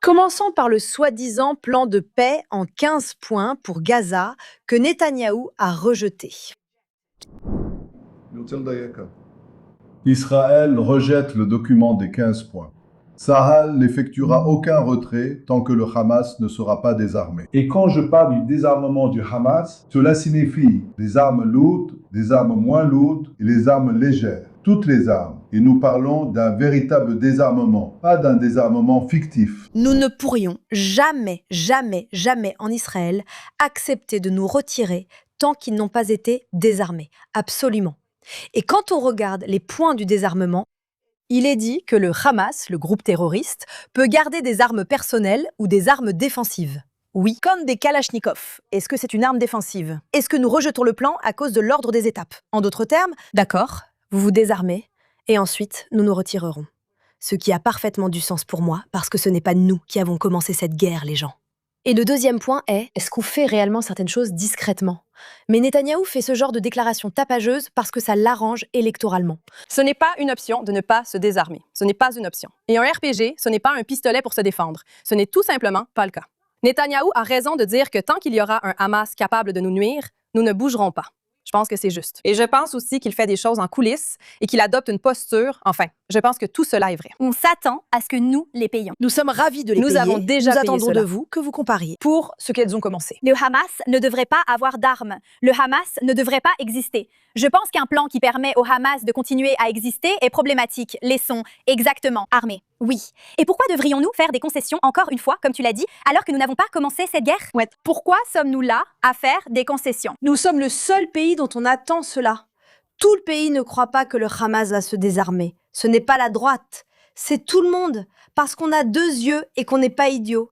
Commençons par le soi-disant plan de paix en 15 points pour Gaza que Netanyahou a rejeté. Israël rejette le document des 15 points. Sahel n'effectuera aucun retrait tant que le Hamas ne sera pas désarmé. Et quand je parle du désarmement du Hamas, cela signifie des armes lourdes, des armes moins lourdes et les armes légères. Toutes les armes. Et nous parlons d'un véritable désarmement, pas d'un désarmement fictif. Nous ne pourrions jamais, jamais, jamais en Israël accepter de nous retirer tant qu'ils n'ont pas été désarmés. Absolument. Et quand on regarde les points du désarmement, il est dit que le Hamas, le groupe terroriste, peut garder des armes personnelles ou des armes défensives. Oui, comme des kalachnikovs. Est-ce que c'est une arme défensive? Est-ce que nous rejetons le plan à cause de l'ordre des étapes? En d'autres termes, d'accord, vous vous désarmez, et ensuite nous nous retirerons. Ce qui a parfaitement du sens pour moi, parce que ce n'est pas nous qui avons commencé cette guerre, les gens. Et le deuxième point est-ce qu'on fait réellement certaines choses discrètement? Mais Netanyahou fait ce genre de déclaration tapageuse parce que ça l'arrange électoralement. Ce n'est pas une option de ne pas se désarmer. Ce n'est pas une option. Et un RPG, ce n'est pas un pistolet pour se défendre. Ce n'est tout simplement pas le cas. Netanyahou a raison de dire que tant qu'il y aura un Hamas capable de nous nuire, nous ne bougerons pas. Je pense que c'est juste. Et je pense aussi qu'il fait des choses en coulisses et qu'il adopte une posture. Enfin, je pense que tout cela est vrai. On s'attend à ce que nous les payions. Nous sommes ravis de les payer. Nous avons déjà Nous payé attendons cela. de vous que vous compariez pour ce qu'elles ont commencé. Le Hamas ne devrait pas avoir d'armes. Le Hamas ne devrait pas exister. Je pense qu'un plan qui permet au Hamas de continuer à exister est problématique. Laissons exactement armés. Oui. Et pourquoi devrions-nous faire des concessions, encore une fois, comme tu l'as dit, alors que nous n'avons pas commencé cette guerre? Ouais. Pourquoi sommes-nous là à faire des concessions? Nous sommes le seul pays dont on attend cela. Tout le pays ne croit pas que le Hamas va se désarmer. Ce n'est pas la droite, c'est tout le monde, parce qu'on a deux yeux et qu'on n'est pas idiot.